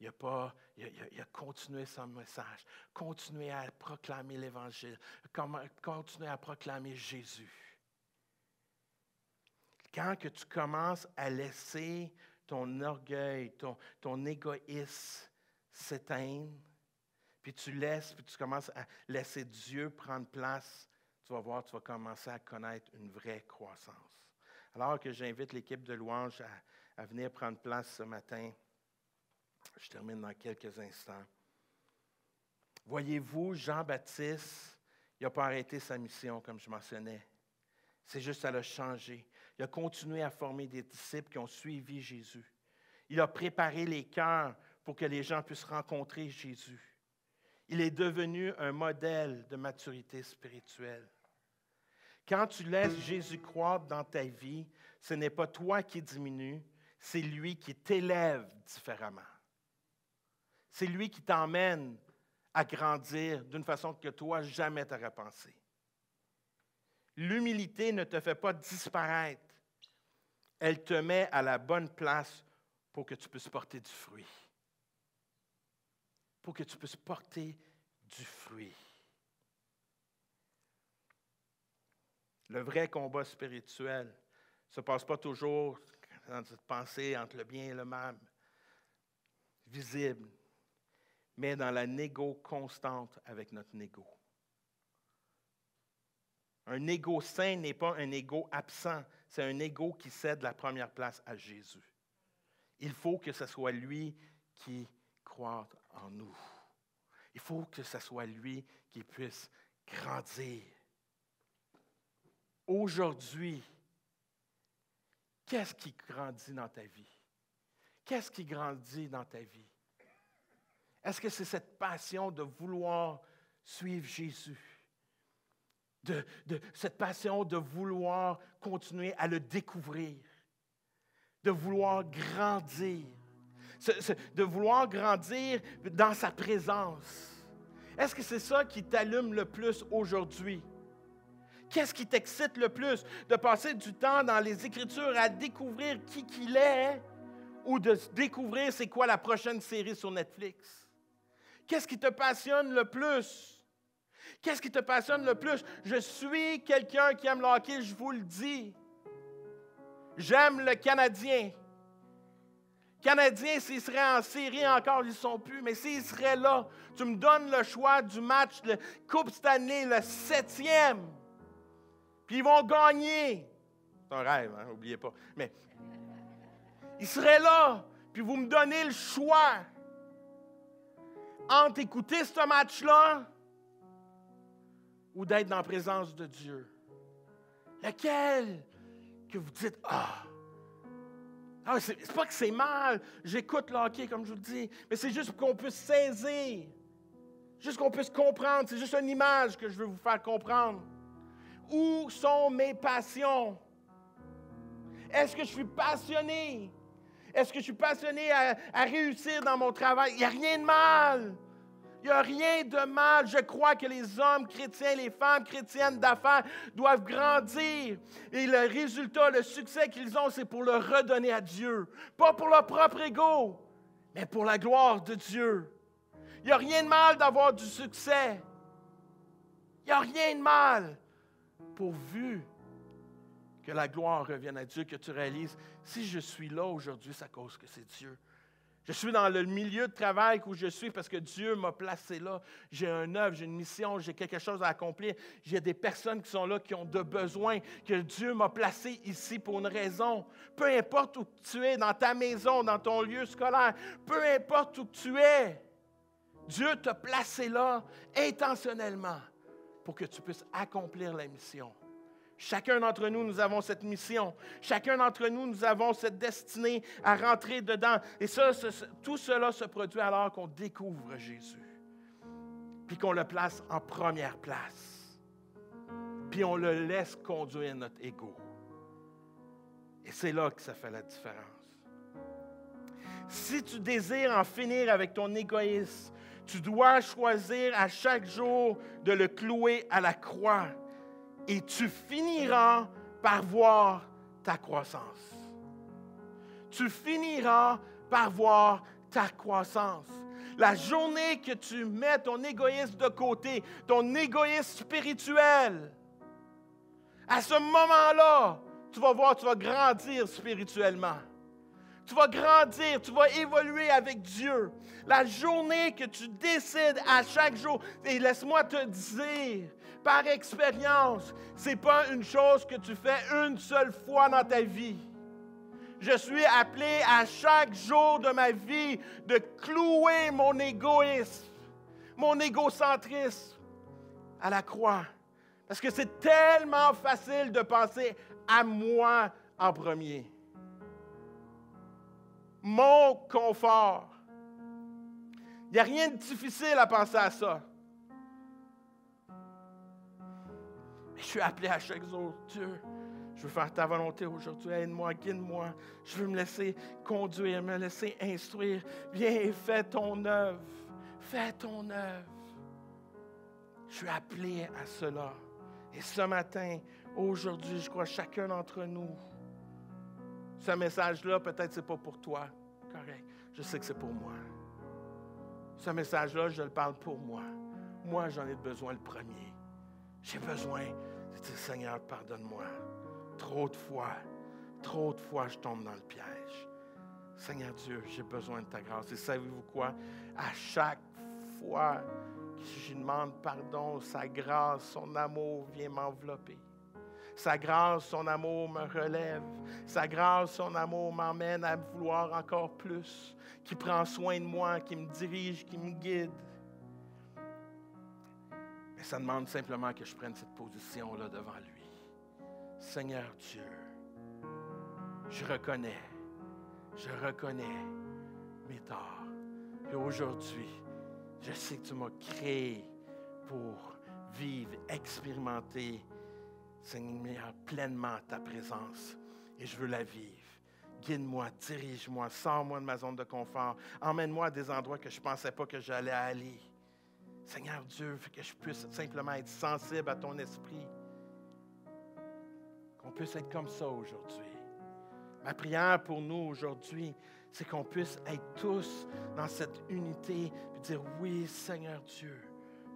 Il a continué son message, continué à proclamer l'Évangile, continué à proclamer Jésus. Quand que tu commences à laisser ton orgueil, ton égoïsme s'éteindre, puis tu commences à laisser Dieu prendre place, tu vas voir, tu vas commencer à connaître une vraie croissance. Alors que j'invite l'équipe de louange à venir prendre place ce matin, je termine dans quelques instants. Voyez-vous, Jean-Baptiste, il n'a pas arrêté sa mission, comme je mentionnais. C'est juste à le changer. Il a continué à former des disciples qui ont suivi Jésus. Il a préparé les cœurs pour que les gens puissent rencontrer Jésus. Il est devenu un modèle de maturité spirituelle. Quand tu laisses Jésus croître dans ta vie, ce n'est pas toi qui diminue, c'est lui qui t'élève différemment. C'est lui qui t'emmène à grandir d'une façon que toi, jamais tu n'aurais pensé. L'humilité ne te fait pas disparaître. Elle te met à la bonne place pour que tu puisses porter du fruit. Pour que tu puisses porter du fruit. Le vrai combat spirituel ne se passe pas toujours dans cette pensée entre le bien et le mal, visible, mais dans la négo constante avec notre négo. Un égo saint n'est pas un égo absent, c'est un égo qui cède la première place à Jésus. Il faut que ce soit lui qui croît en nous. Il faut que ce soit lui qui puisse grandir. Aujourd'hui, qu'est-ce qui grandit dans ta vie? Qu'est-ce qui grandit dans ta vie? Est-ce que c'est cette passion de vouloir suivre Jésus? Cette passion de vouloir continuer à le découvrir, de vouloir grandir, de vouloir grandir dans sa présence. Est-ce que c'est ça qui t'allume le plus aujourd'hui? Qu'est-ce qui t'excite le plus? De passer du temps dans les Écritures à découvrir qui qu'il est ou de découvrir c'est quoi la prochaine série sur Netflix? Qu'est-ce qui te passionne le plus? Qu'est-ce qui te passionne le plus? Je suis quelqu'un qui aime le hockey, je vous le dis. J'aime le Canadien. Canadiens, s'ils seraient en série encore, ils ne sont plus, mais s'ils seraient là, tu me donnes le choix du match, le Coupe Stanley, le 7e, puis ils vont gagner. C'est un rêve, hein, n'oubliez pas. Mais ils seraient là, puis vous me donnez le choix entre écouter ce match-là ou d'être dans la présence de Dieu. Lequel que vous dites, c'est pas que c'est mal, j'écoute le hockey comme je vous le dis, mais c'est juste pour qu'on puisse saisir, juste qu'on puisse comprendre, c'est juste une image que je veux vous faire comprendre. Où sont mes passions? Est-ce que je suis passionné? Est-ce que je suis passionné à réussir dans mon travail? Il n'y a rien de mal. Il n'y a rien de mal. Je crois que les hommes chrétiens, les femmes chrétiennes d'affaires doivent grandir. Et le résultat, le succès qu'ils ont, c'est pour le redonner à Dieu. Pas pour leur propre ego, mais pour la gloire de Dieu. Il n'y a rien de mal d'avoir du succès. Il n'y a rien de mal. Pourvu que la gloire revienne à Dieu, que tu réalises, si je suis là aujourd'hui, c'est à cause que c'est Dieu. Je suis dans le milieu de travail où je suis parce que Dieu m'a placé là. J'ai une œuvre, j'ai une mission, j'ai quelque chose à accomplir. J'ai des personnes qui sont là, qui ont de besoins, que Dieu m'a placé ici pour une raison. Peu importe où tu es, dans ta maison, dans ton lieu scolaire, peu importe où tu es, Dieu t'a placé là intentionnellement pour que tu puisses accomplir la mission. Chacun d'entre nous, nous avons cette mission. Chacun d'entre nous, nous avons cette destinée à rentrer dedans. Et ça, tout cela se produit alors qu'on découvre Jésus. Puis qu'on le place en première place. Puis on le laisse conduire notre ego. Et c'est là que ça fait la différence. Si tu désires en finir avec ton égoïsme, tu dois choisir à chaque jour de le clouer à la croix. Et tu finiras par voir ta croissance. Tu finiras par voir ta croissance. La journée que tu mets ton égoïsme de côté, ton égoïsme spirituel, à ce moment-là, tu vas voir, tu vas grandir spirituellement. Tu vas grandir, tu vas évoluer avec Dieu. La journée que tu décides à chaque jour, et laisse-moi te dire, par expérience, ce n'est pas une chose que tu fais une seule fois dans ta vie. Je suis appelé à chaque jour de ma vie de clouer mon égoïsme, mon égocentrisme à la croix. Parce que c'est tellement facile de penser à moi en premier. Mon confort. Il n'y a rien de difficile à penser à ça. Mais je suis appelé à chaque jour. Dieu, je veux faire ta volonté aujourd'hui. Aide-moi, guide-moi. Je veux me laisser conduire, me laisser instruire. Viens et fais ton œuvre. Fais ton œuvre. Je suis appelé à cela. Et ce matin, aujourd'hui, je crois chacun d'entre nous, ce message-là, peut-être c'est pas pour toi. Correct. Je sais que c'est pour moi. Ce message-là, je le parle pour moi. Moi, j'en ai besoin le premier. J'ai besoin de dire, Seigneur, pardonne-moi. Trop de fois, je tombe dans le piège. Seigneur Dieu, j'ai besoin de ta grâce. Et savez-vous quoi? À chaque fois que je demande pardon, sa grâce, son amour vient m'envelopper. Sa grâce, son amour me relève. Sa grâce, son amour m'emmène à vouloir encore plus. Qui prend soin de moi, qui me dirige, qui me guide. Mais ça demande simplement que je prenne cette position-là devant lui. Seigneur Dieu, je reconnais mes torts. Et aujourd'hui, je sais que tu m'as créé pour vivre, expérimenter, Seigneur, pleinement ta présence. Et je veux la vivre. Guide-moi, dirige-moi, sors-moi de ma zone de confort. Emmène-moi à des endroits que je ne pensais pas que j'allais aller. Seigneur Dieu, que je puisse simplement être sensible à ton esprit. Qu'on puisse être comme ça aujourd'hui. Ma prière pour nous aujourd'hui, c'est qu'on puisse être tous dans cette unité et dire, oui, Seigneur Dieu,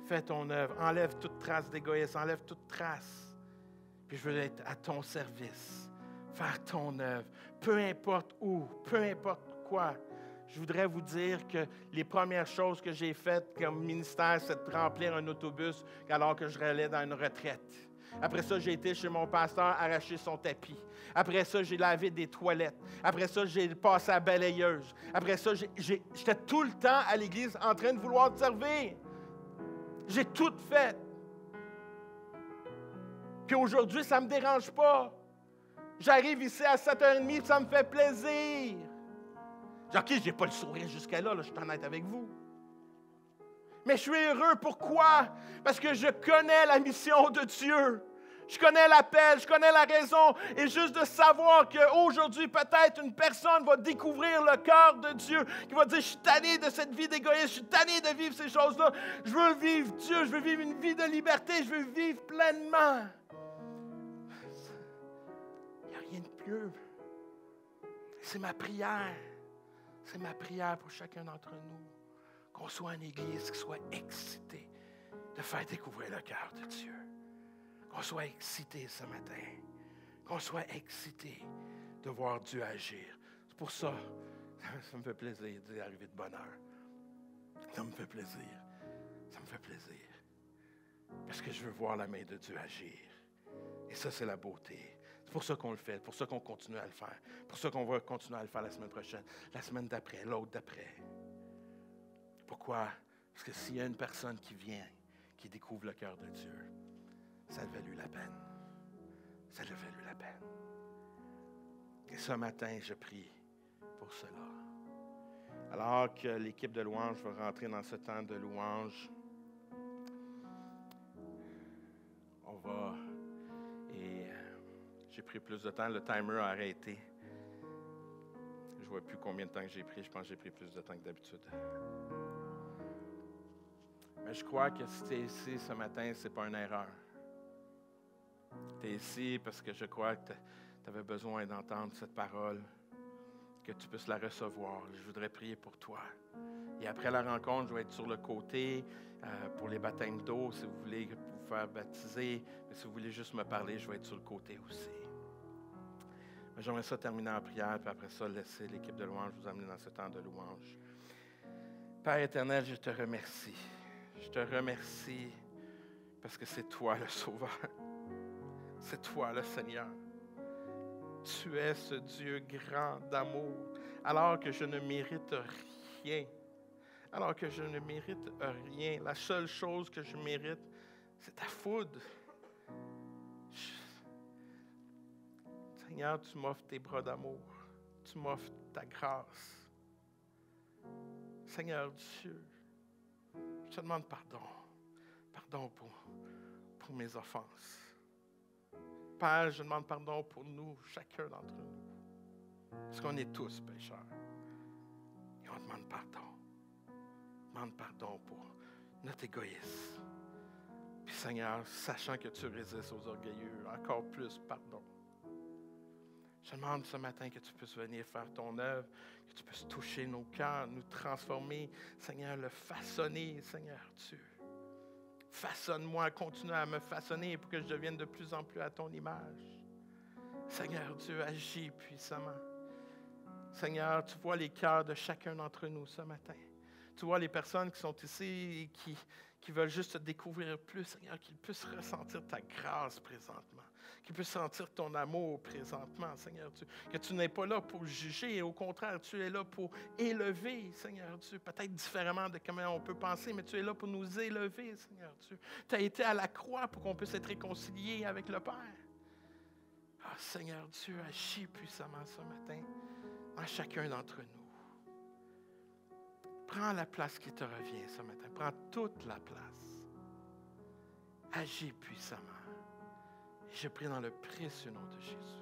fais ton œuvre, enlève toute trace d'égoïsme, enlève toute trace. Puis je veux être à ton service, faire ton œuvre, peu importe où, peu importe pourquoi? Je voudrais vous dire que les premières choses que j'ai faites comme ministère, c'est de remplir un autobus alors que je allais dans une retraite. Après ça, j'ai été chez mon pasteur arracher son tapis. Après ça, j'ai lavé des toilettes. Après ça, j'ai passé à la balayeuse. Après ça, j'étais tout le temps à l'église en train de vouloir te servir. J'ai tout fait. Puis aujourd'hui, ça ne me dérange pas. J'arrive ici à 7h30 et ça me fait plaisir. OK, je n'ai pas le sourire jusqu'à là, je suis honnête avec vous. Mais je suis heureux. Pourquoi? Parce que je connais la mission de Dieu. Je connais l'appel, je connais la raison. Et juste de savoir qu'aujourd'hui, peut-être une personne va découvrir le cœur de Dieu, qui va dire, je suis tanné de cette vie d'égoïsme, je suis tanné de vivre ces choses-là. Je veux vivre Dieu, je veux vivre une vie de liberté, je veux vivre pleinement. Il n'y a rien de mieux. C'est ma prière. C'est ma prière pour chacun d'entre nous. Qu'on soit une église qui soit excitée de faire découvrir le cœur de Dieu. Qu'on soit excité ce matin. Qu'on soit excité de voir Dieu agir. C'est pour ça, ça me fait plaisir d'y arriver de bonne heure. Ça me fait plaisir. Ça me fait plaisir. Parce que je veux voir la main de Dieu agir. Et ça, c'est la beauté. C'est pour ça qu'on le fait. C'est pour ça qu'on continue à le faire. C'est pour ça qu'on va continuer à le faire la semaine prochaine. La semaine d'après, l'autre d'après. Pourquoi? Parce que s'il y a une personne qui vient, qui découvre le cœur de Dieu, ça a valu la peine. Ça a valu la peine. Et ce matin, je prie pour cela. Alors que l'équipe de louange va rentrer dans ce temps de louange, on va... Et j'ai pris plus de temps. Le timer a arrêté. Je ne vois plus combien de temps que j'ai pris. Je pense que j'ai pris plus de temps que d'habitude. Mais je crois que si tu es ici ce matin, ce n'est pas une erreur. Tu es ici parce que je crois que tu avais besoin d'entendre cette parole, que tu puisses la recevoir. Je voudrais prier pour toi. Et après la rencontre, je vais être sur le côté pour les baptêmes d'eau, si vous voulez vous faire baptiser. Mais si vous voulez juste me parler, je vais être sur le côté aussi. Mais j'aimerais ça terminer en prière, puis après ça, laisser l'équipe de louange vous amener dans ce temps de louange. Père éternel, je te remercie. Je te remercie parce que c'est toi le Sauveur. C'est toi le Seigneur. Tu es ce Dieu grand d'amour, alors que je ne mérite rien. Alors que je ne mérite rien. La seule chose que je mérite, c'est ta foudre. Seigneur, tu m'offres tes bras d'amour. Tu m'offres ta grâce. Seigneur Dieu, je te demande pardon. Pardon pour mes offenses. Père, je demande pardon pour nous, chacun d'entre nous. Parce qu'on est tous pécheurs. Et on demande pardon. On demande pardon pour notre égoïsme. Puis Seigneur, sachant que tu résistes aux orgueilleux, encore plus pardon. Je te demande ce matin que tu puisses venir faire ton œuvre, que tu puisses toucher nos cœurs, nous transformer, Seigneur, le façonner, Seigneur Dieu. Façonne-moi, continue à me façonner pour que je devienne de plus en plus à ton image. Seigneur Dieu, agis puissamment. Seigneur, tu vois les cœurs de chacun d'entre nous ce matin. Tu vois les personnes qui sont ici et qui veulent juste te découvrir plus, Seigneur, qu'ils puissent ressentir ta grâce présentement, qu'ils puissent sentir ton amour présentement, Seigneur Dieu. Que tu n'es pas là pour juger, au contraire, tu es là pour élever, Seigneur Dieu. Peut-être différemment de comment on peut penser, mais tu es là pour nous élever, Seigneur Dieu. Tu as été à la croix pour qu'on puisse être réconciliés avec le Père. Ah, Seigneur Dieu, agis puissamment ce matin en chacun d'entre nous. Prends la place qui te revient ce matin. Prends toute la place. Agis puissamment. Et je prie dans le précieux nom de Jésus.